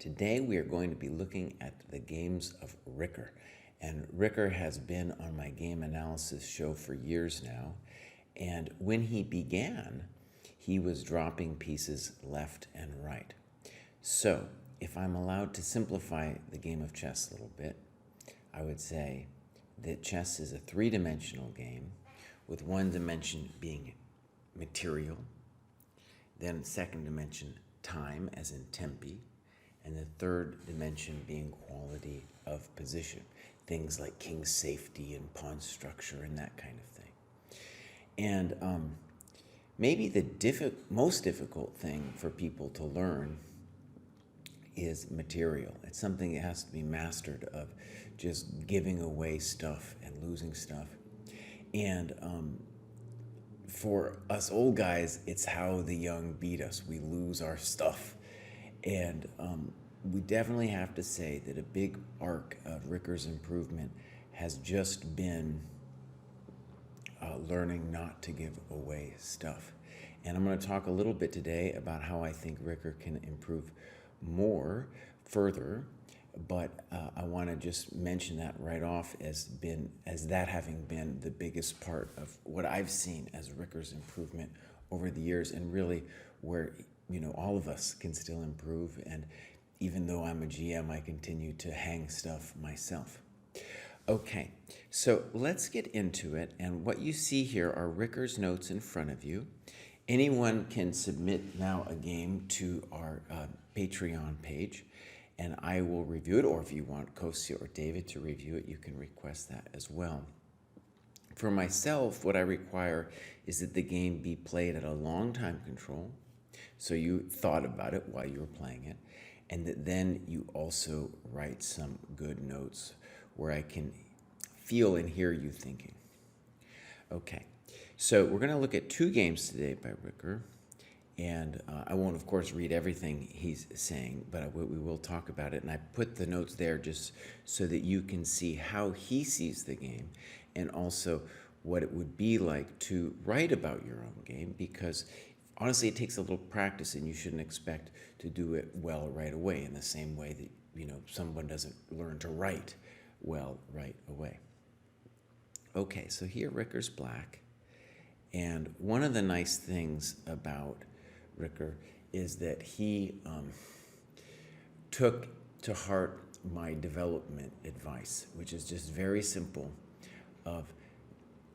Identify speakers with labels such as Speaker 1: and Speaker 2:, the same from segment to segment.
Speaker 1: Today we are going to be looking at the games of Ricker. And Ricker has been on my game analysis show for years now. And when he began, he was dropping pieces left and right. So, if I'm allowed to simplify the game of chess a little bit, I would say that chess is a three-dimensional game, with one dimension being material, then second dimension time, as in tempi, and the third dimension being quality of position, things like king safety and pawn structure and that kind of thing. And maybe the most difficult thing for people to learn is material. It's something that has to be mastered, of just giving away stuff and losing stuff. And for us old guys, it's how the young beat us. We lose our stuff. And we definitely have to say that a big arc of Ricker's improvement has just been learning not to give away stuff. And I'm going to talk a little bit today about how I think Ricker can improve further, but I want to just mention that right off as that having been the biggest part of what I've seen as Ricker's improvement over the years, and really where all of us can still improve. And even though I'm a GM, I continue to hang stuff myself. Okay, so let's get into it. And what you see here are Ricker's notes in front of you. Anyone can submit now a game to our Patreon page, and I will review it. Or if you want Kostya or David to review it, you can request that as well. For myself, what I require is that the game be played at a long time control, so you thought about it while you were playing it, and that then you also write some good notes where I can feel and hear you thinking. Okay, so we're going to look at two games today by Ricker, and I won't, of course, read everything he's saying, but we will talk about it, and I put the notes there just so that you can see how he sees the game, and also what it would be like to write about your own game, because honestly, it takes a little practice, and you shouldn't expect to do it well right away, in the same way that someone doesn't learn to write well right away. Okay, so here Ricker's black, and one of the nice things about Ricker is that he took to heart my development advice, which is just very simple, of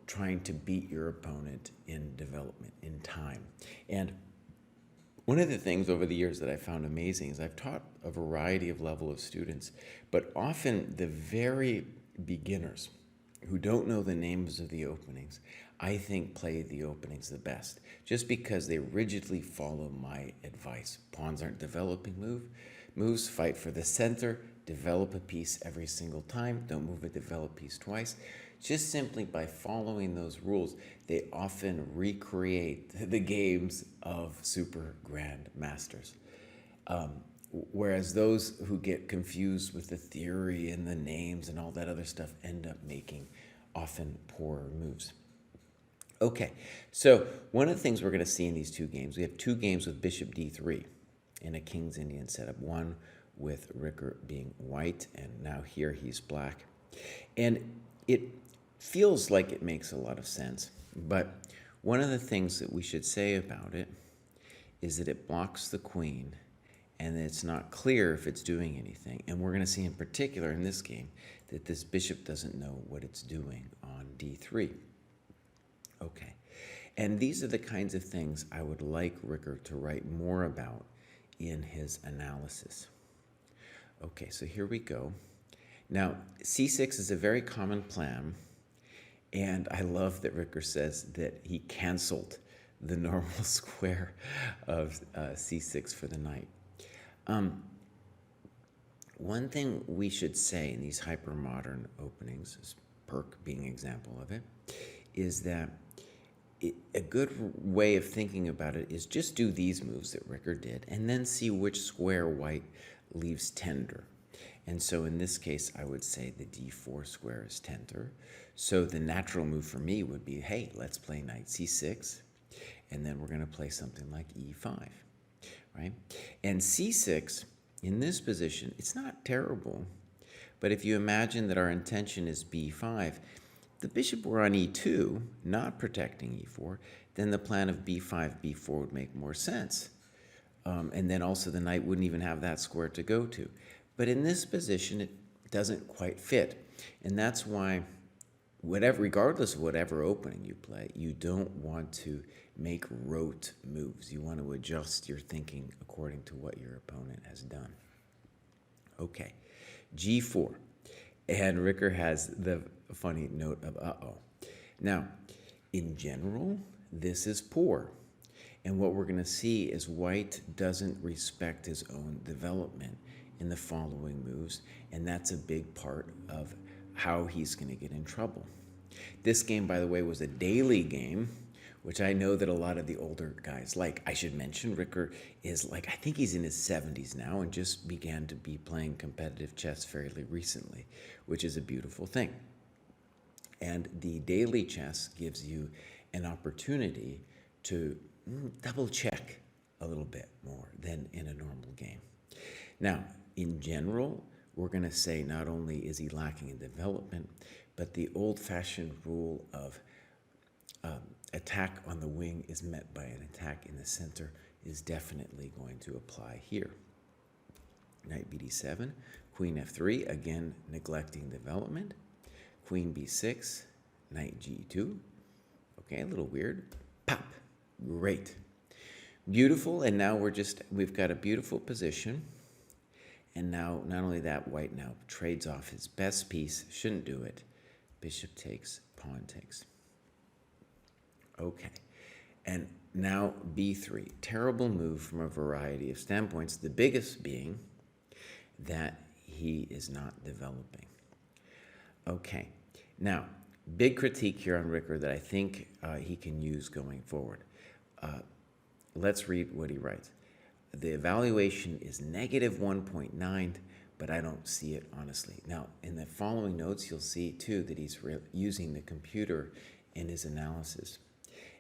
Speaker 1: trying to beat your opponent in development, in time. And one of the things over the years that I found amazing is I've taught a variety of level of students, but often the very beginners who don't know the names of the openings, I think play the openings the best, just because they rigidly follow my advice. Pawns aren't developing moves, fight for the center, develop a piece every single time, don't move a developed piece twice. Just simply by following those rules, they often recreate the games of super grand masters. Whereas those who get confused with the theory and the names and all that other stuff end up making often poorer moves. Okay, so one of the things we're going to see in these two games, we have two games with bishop d3 in a King's Indian setup, one with Ricker being white, and now here he's black. And it feels like it makes a lot of sense, but one of the things that we should say about it is that it blocks the queen, and it's not clear if it's doing anything. And we're going to see in particular in this game that this bishop doesn't know what it's doing on d3. Okay, and these are the kinds of things I would like Ricker to write more about in his analysis. Okay, so here we go. Now, c6 is a very common plan, and I love that Ricker says that he canceled the normal square of c6 for the knight. One thing we should say in these hyper-modern openings, Perk being an example of it, is that a good way of thinking about it is just do these moves that Ricker did, and then see which square white leaves tender. And so in this case, I would say the d4 square is tender. So the natural move for me would be, hey, let's play knight c6, and then we're going to play something like e5, right? And c6 in this position, it's not terrible. But if you imagine that our intention is b5, the bishop were on e2, not protecting e4, then the plan of b5, b4 would make more sense. And then also the knight wouldn't even have that square to go to. But in this position, it doesn't quite fit. And that's why, regardless of whatever opening you play, you don't want to make rote moves. You want to adjust your thinking according to what your opponent has done. Okay, g4. And Ricker has the funny note of uh-oh. Now, in general, this is poor. And what we're going to see is white doesn't respect his own development in the following moves, and that's a big part of how he's going to get in trouble. This game, by the way, was a daily game, which I know that a lot of the older guys like. I should mention Ricker is I think he's in his 70s now and just began to be playing competitive chess fairly recently, which is a beautiful thing. And the daily chess gives you an opportunity to double check a little bit more than in a normal game. Now, in general, we're going to say not only is he lacking in development, but the old-fashioned rule of attack on the wing is met by an attack in the center is definitely going to apply here. Knight bd7, queen f3, again neglecting development. Queen b6, knight g2. Okay, a little weird. Pop. Great. Beautiful, and now we've got a beautiful position. And now, not only that, white now trades off his best piece. Shouldn't do it. Bishop takes, pawn takes. Okay. And now b3. Terrible move from a variety of standpoints, the biggest being that he is not developing. Okay. Now, big critique here on Ricker that I think he can use going forward. Let's read what he writes. The evaluation is -1.9, but I don't see it honestly. Now, in the following notes, you'll see too that he's using the computer in his analysis.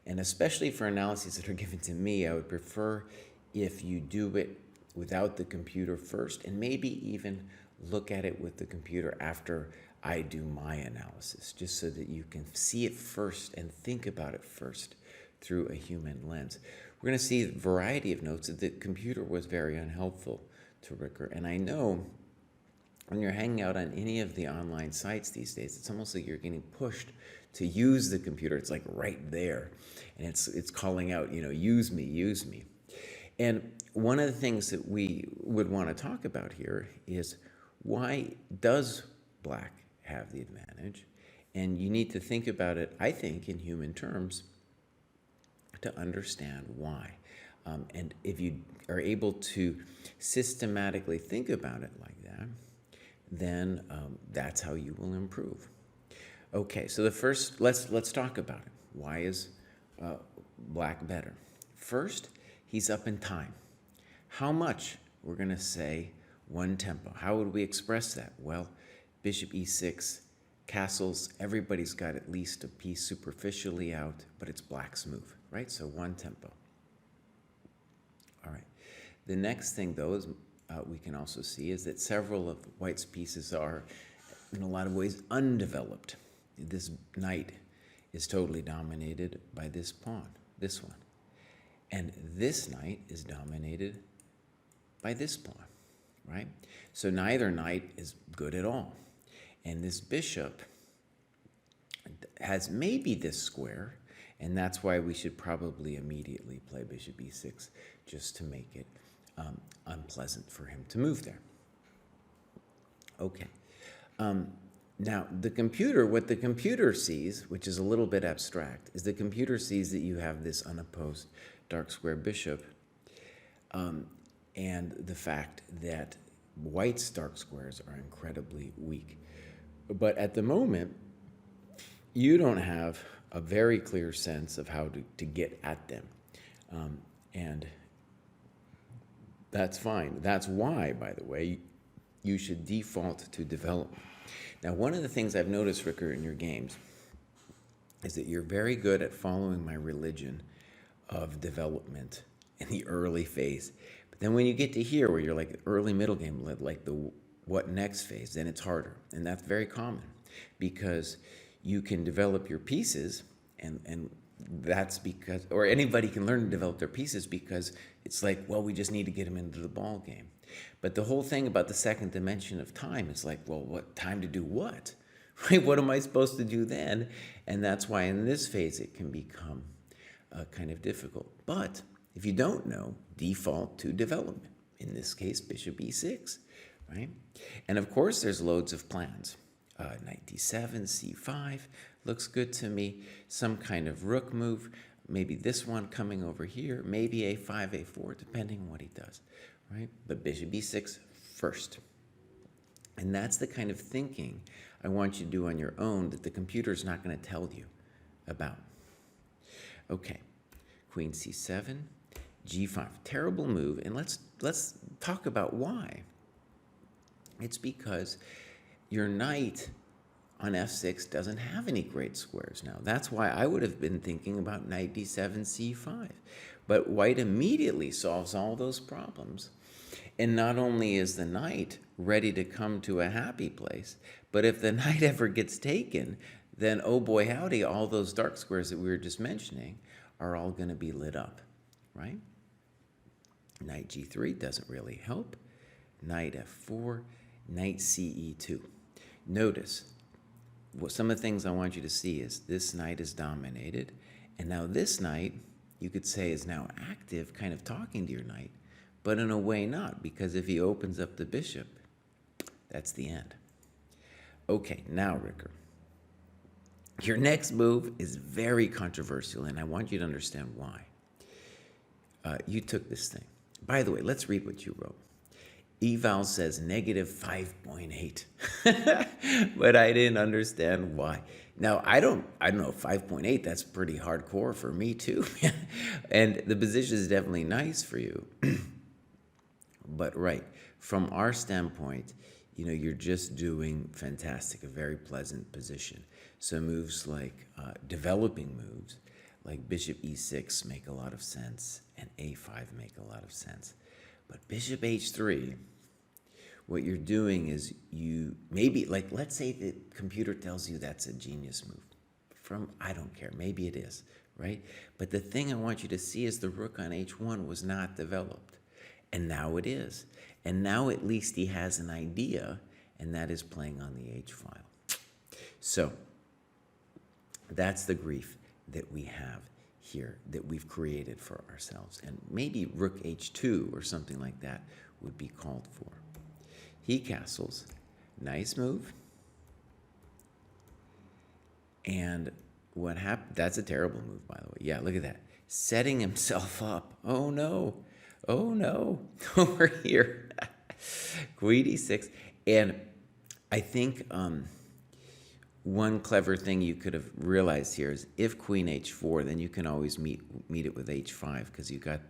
Speaker 1: And especially for analyses that are given to me, I would prefer if you do it without the computer first and maybe even look at it with the computer after I do my analysis, just so that you can see it first and think about it first through a human lens. We're going to see a variety of notes that the computer was very unhelpful to Ricker. And I know when you're hanging out on any of the online sites these days, it's almost like you're getting pushed to use the computer. It's like right there. And it's calling out, use me, use me. And one of the things that we would want to talk about here is why does black have the advantage? And you need to think about it, I think, in human terms to understand why. And if you are able to systematically think about it like that, then that's how you will improve. Okay, so let's talk about it. Why is black better? First, he's up in time. How much? We're going to say one tempo. How would we express that? Well, bishop e6, castles, everybody's got at least a piece superficially out, but it's black's move, right? So one tempo. All right. The next thing, though, is we can also see is that several of white's pieces are, in a lot of ways, undeveloped. This knight is totally dominated by this pawn, this one. And this knight is dominated by this pawn, right? So neither knight is good at all. And this bishop has maybe this square, and that's why we should probably immediately play bishop e6 just to make it unpleasant for him to move there. Okay. Now, what the computer sees, which is a little bit abstract, is the computer sees that you have this unopposed dark square bishop, and the fact that white's dark squares are incredibly weak. But at the moment, you don't have a very clear sense of how to get at them. And that's fine. That's why, by the way, you should default to development. Now, one of the things I've noticed, Ricker, in your games is that you're very good at following my religion of development in the early phase. But then when you get to here, where you're like early middle game, like the what next phase, then it's harder. And that's very common because you can develop your pieces, and that's because, or anybody can learn to develop their pieces because it's like, well, we just need to get them into the ball game. But the whole thing about the second dimension of time is like, well, what time to do what? Right? What am I supposed to do then? And that's why in this phase it can become kind of difficult. But if you don't know, default to development. In this case, bishop e6, right? And of course, there's loads of plans. Knight d7, c5, looks good to me. Some kind of rook move, maybe this one coming over here, maybe a5, a4, depending on what he does, right? But bishop e6 first. And that's the kind of thinking I want you to do on your own that the computer's not going to tell you about. Okay, queen c7, g5, terrible move, and let's talk about why. It's because your knight on f6 doesn't have any great squares now. That's why I would have been thinking about knight d7, c5. But white immediately solves all those problems. And not only is the knight ready to come to a happy place, but if the knight ever gets taken, then oh boy howdy, all those dark squares that we were just mentioning are all going to be lit up, right? Knight g3 doesn't really help. Knight f4, knight ce2. Notice, some of the things I want you to see is this knight is dominated, and now this knight, you could say, is now active, kind of talking to your knight, but in a way not, because if he opens up the bishop, that's the end. Okay, now, Ricker, your next move is very controversial, and I want you to understand why. You took this thing. By the way, let's read what you wrote. Eval says negative 5.8, but I didn't understand why. Now, I don't know, 5.8, that's pretty hardcore for me too. And the position is definitely nice for you. But right, from our standpoint, you're just doing fantastic, a very pleasant position. So moves like developing moves, like bishop e6 make a lot of sense, and a5 make a lot of sense. But bishop h3, what you're doing is let's say the computer tells you that's a genius move. I don't care, maybe it is, right? But the thing I want you to see is the rook on h1 was not developed. And now it is. And now at least he has an idea, and that is playing on the h file. So that's the grief that we have here, that we've created for ourselves. And maybe rook h2 or something like that would be called for. He castles. Nice move. And what happened? That's a terrible move, by the way. Yeah, look at that. Setting himself up. Oh, no. Oh, no. Over here. Queen e6. And I think one clever thing you could have realized here is if queen h4, then you can always meet it with h5 because you got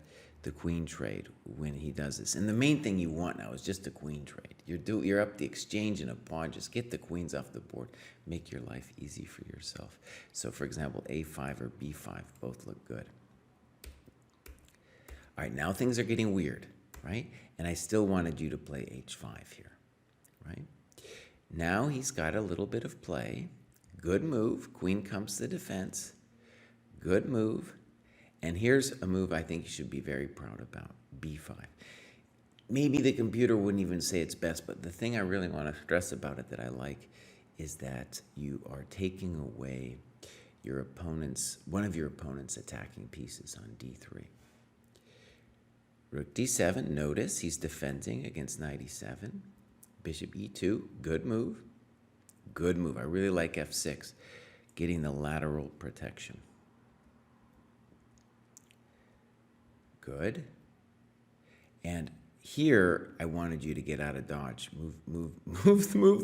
Speaker 1: the queen trade when he does this. And the main thing you want now is just a queen trade. You're up the exchange in a pawn. Just get the queens off the board. Make your life easy for yourself. So, for example, a5 or b5 both look good. All right, now things are getting weird, right? And I still wanted you to play h5 here, right? Now he's got a little bit of play. Good move. Queen comes to defense. Good move. And here's a move I think you should be very proud about, b5. Maybe the computer wouldn't even say it's best, but the thing I really want to stress about it that I like is that you are taking away one of your opponent's attacking pieces on d3. Rook d7, notice he's defending against knight e7. Bishop e2, good move. Good move. I really like f6, getting the lateral protection. Good. And here, I wanted you to get out of dodge. Move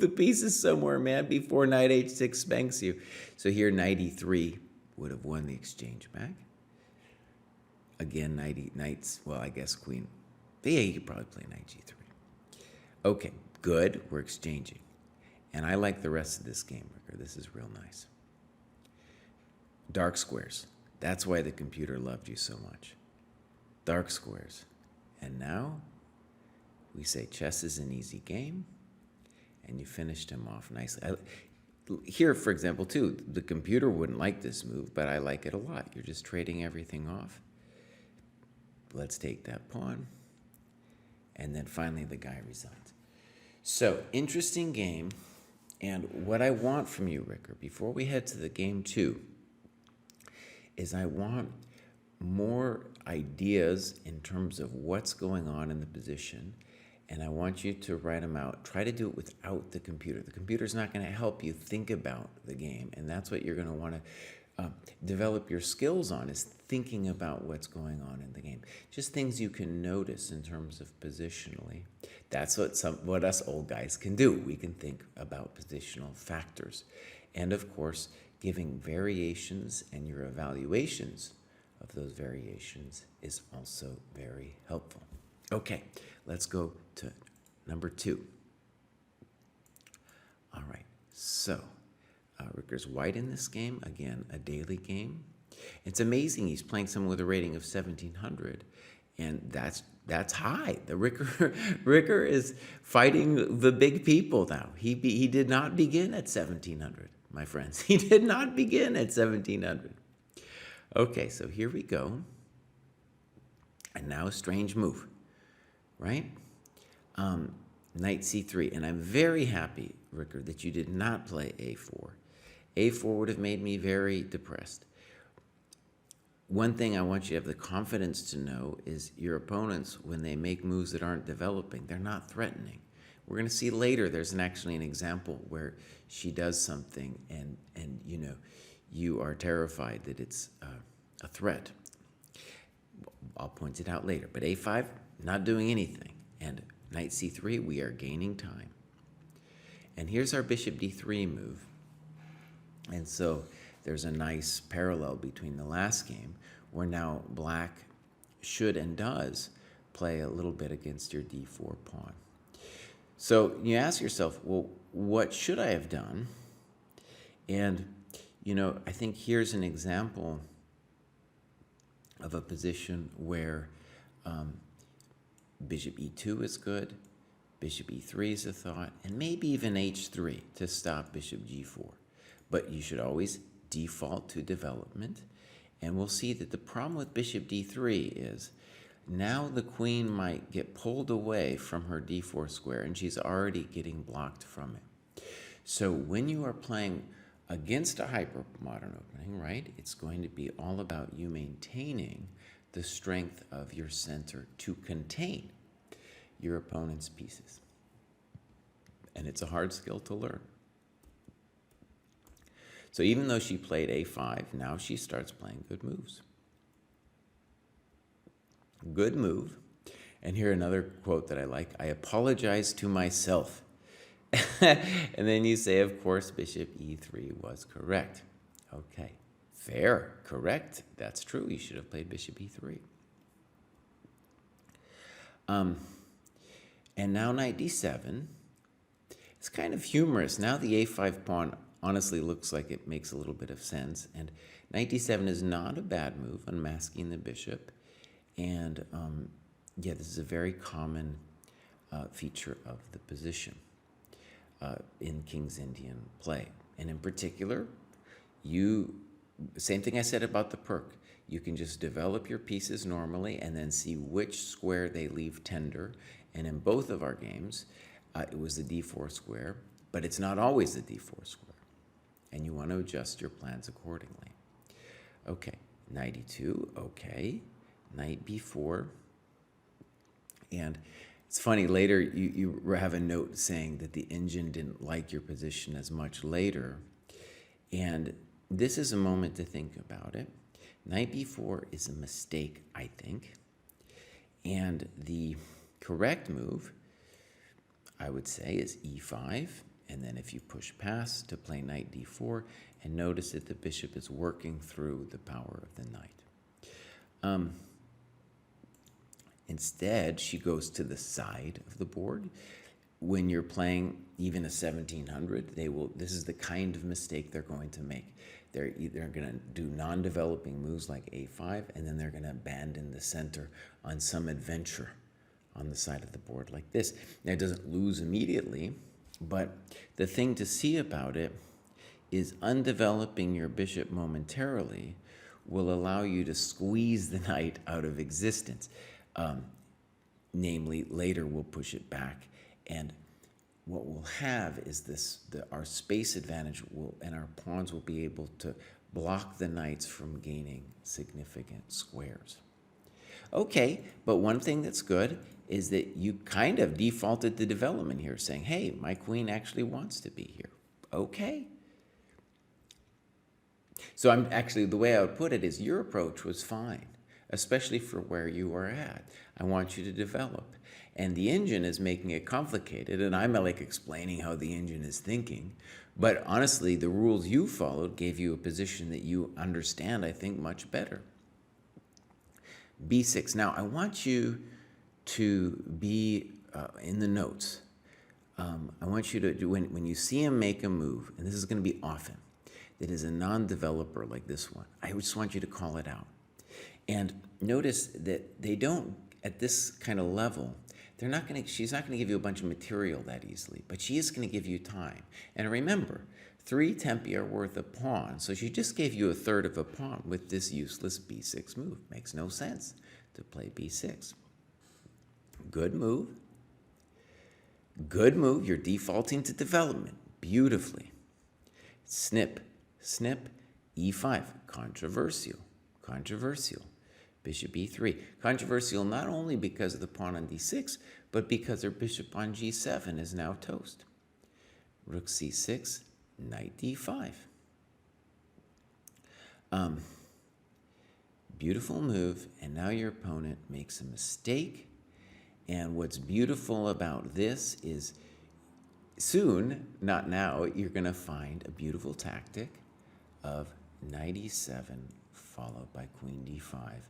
Speaker 1: the pieces somewhere, man, before knight h6 spanks you. So here, knight e3 would have won the exchange back. Again, well, I guess queen. Yeah, you could probably play knight g3. Okay, good. We're exchanging. And I like the rest of this game, Ricker. This is real nice. Dark squares. That's why the computer loved you so much. Dark squares. And now we say chess is an easy game, and you finished him off nicely. Here, for example, too, the computer wouldn't like this move, but I like it a lot. You're just trading everything off. Let's take that pawn. And then finally the guy resigns. So, interesting game. And what I want from you, Ricker, before we head to the game 2, is I want more ideas in terms of what's going on in the position, and I want you to write them out. Try to do it without the computer. The computer's not going to help you think about the game, and that's what you're going to want to develop your skills on, is thinking about what's going on in the game. Just things you can notice in terms of positionally. That's what us old guys can do. We can think about positional factors. And of course, giving variations and your evaluations of those variations is also very helpful. Okay, let's go to number 2. All right, so Ricker's white in this game. Again, a daily game. It's amazing he's playing someone with a rating of 1700, and that's high. The Ricker is fighting the big people now. He did not begin at 1700, my friends. He did not begin at 1700. Okay, so here we go. And now a strange move, right? Knight c3, and I'm very happy, Ricker, that you did not play a4. a4 would have made me very depressed. One thing I want you to have the confidence to know is your opponents, when they make moves that aren't developing, they're not threatening. We're going to see later there's actually an example where she does something and you know, you are terrified that it's a threat. I'll point it out later. But a5, not doing anything. And knight c3, we are gaining time. And here's our bishop d3 move. And so there's a nice parallel between the last game, where now black should and does play a little bit against your d4 pawn. So you ask yourself, well, what should I have done? And, you know, I think here's an example of a position where bishop e2 is good, bishop e3 is a thought, and maybe even h3 to stop bishop g4. But you should always default to development. And we'll see that the problem with bishop d3 is now the queen might get pulled away from her d4 square, and she's already getting blocked from it. So when you are playing against a hypermodern opening, right, it's going to be all about you maintaining the strength of your center to contain your opponent's pieces. And it's a hard skill to learn. So even though she played a5, now she starts playing good moves. Good move. And here another quote that I like. I apologize to myself. And then you say, of course, bishop e3 was correct. Okay, fair, correct. That's true. You should have played bishop e3. And now knight d7. It's kind of humorous. Now the a5 pawn honestly looks like it makes a little bit of sense. And knight d7 is not a bad move, unmasking the bishop. And yeah, this is a very common feature of the position in King's Indian play. And in particular, same thing I said about the perk. You can just develop your pieces normally and then see which square they leave tender. And in both of our games, it was the d4 square, but it's not always the d4 square. And you want to adjust your plans accordingly. Okay, knight e2, okay. Knight b4. And it's funny, later you have a note saying that the engine didn't like your position as much later. And this is a moment to think about it. Knight b4 is a mistake, I think. And the correct move, I would say, is e5. And then if you push past to play knight d4, and notice that the bishop is working through the power of the knight. Instead, she goes to the side of the board. When you're playing even a 1700, this is the kind of mistake they're going to make. They're either going to do non-developing moves like a5, and then they're going to abandon the center on some adventure on the side of the board like this. Now, it doesn't lose immediately, but the thing to see about it is undeveloping your bishop momentarily will allow you to squeeze the knight out of existence. Namely, later we'll push it back, and what we'll have is our space advantage and our pawns will be able to block the knights from gaining significant squares. Okay, but one thing that's good is that you kind of defaulted to development here, saying, hey, my queen actually wants to be here. Okay. So the way I would put it is your approach was fine, especially for where you are at. I want you to develop. And the engine is making it complicated, and I'm like explaining how the engine is thinking. But honestly, the rules you followed gave you a position that you understand, I think, much better. B6. Now, I want you to be in the notes. I want you to do, when you see him make a move, and this is going to be often, that is a non-developer like this one, I just want you to call it out. And notice that they don't, at this kind of level, she's not going to give you a bunch of material that easily, but she is going to give you time. And remember, 3 tempi are worth a pawn, so she just gave you a third of a pawn with this useless b6 move. Makes no sense to play b6. Good move. Good move. You're defaulting to development beautifully. Snip, snip, e5. Controversial. Controversial. Bishop e3. Controversial not only because of the pawn on d6, but because her bishop on g7 is now toast. Rook c6, knight d5. Beautiful move, and now your opponent makes a mistake. And what's beautiful about this is soon, not now, you're going to find a beautiful tactic of knight e7 followed by queen d5,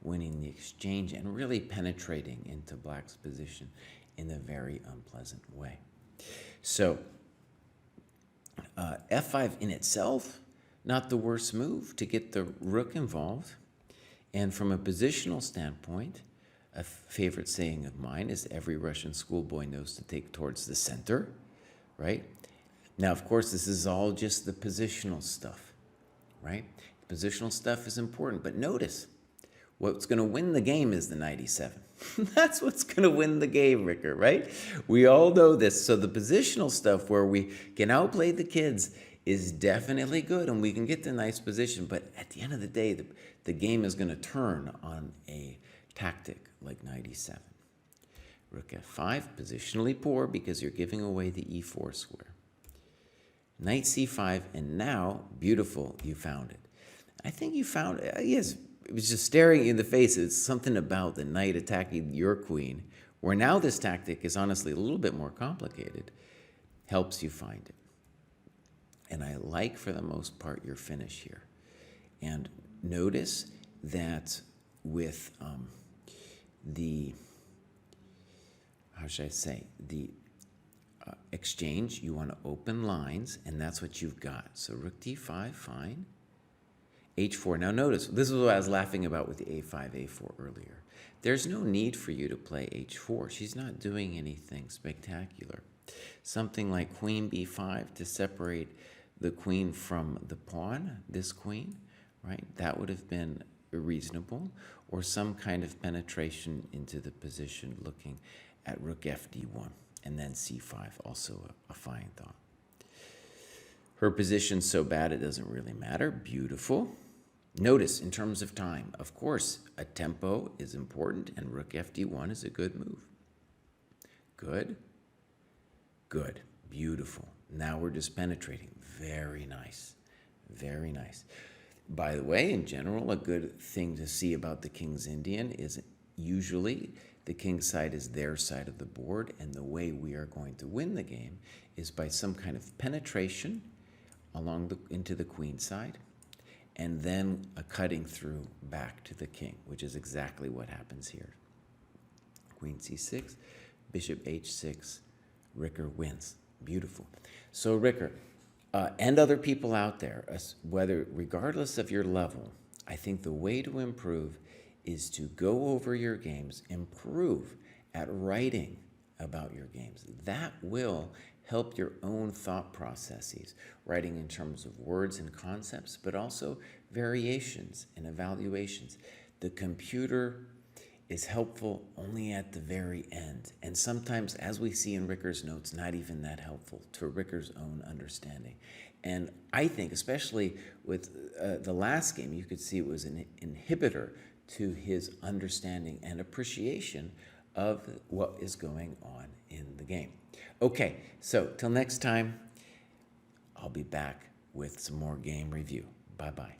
Speaker 1: winning the exchange and really penetrating into black's position in a very unpleasant way. So f5 in itself, not the worst move to get the rook involved. And from a positional standpoint, a favorite saying of mine is every Russian schoolboy knows to take towards the center, right? Now, of course, this is all just the positional stuff, right? Positional stuff is important, but notice, what's going to win the game is the knight e7. That's what's going to win the game, Ricker, right? We all know this. So the positional stuff where we can outplay the kids is definitely good, and we can get to a nice position. But at the end of the day, the game is going to turn on a tactic like knight e7. Rook f5, positionally poor because you're giving away the e4 square. Knight c5, and now, beautiful, you found it. I think you found it. Yes, it was just staring you in the face. It's something about the knight attacking your queen, where now this tactic is honestly a little bit more complicated, helps you find it. And I like, for the most part, your finish here. And notice that with the exchange, you want to open lines, and that's what you've got. So rook d5, fine. h4. Now notice, this is what I was laughing about with the a5, a4 earlier. There's no need for you to play h4. She's not doing anything spectacular. Something like queen b5 to separate the queen from the pawn, this queen, right? That would have been reasonable, or some kind of penetration into the position looking at rook fd1, and then c5, also a fine thought. Her position's so bad it doesn't really matter. Beautiful. Notice, in terms of time, of course, a tempo is important, and rook fd1 is a good move. Good. Good. Beautiful. Now we're just penetrating. Very nice. Very nice. By the way, in general, a good thing to see about the King's Indian is usually the king's side is their side of the board, and the way we are going to win the game is by some kind of penetration into the queen side, and then a cutting through back to the king, which is exactly what happens here. Queen c6, bishop h6, Ricker wins. Beautiful. So Ricker, and other people out there, regardless of your level, I think the way to improve is to go over your games, improve, at writing about your games. That will help your own thought processes, writing in terms of words and concepts, but also variations and evaluations. The computer is helpful only at the very end. And sometimes, as we see in Ricker's notes, not even that helpful to Ricker's own understanding. And I think, especially with the last game, you could see it was an inhibitor to his understanding and appreciation of what is going on in the game. Okay, so till next time, I'll be back with some more game review. Bye-bye.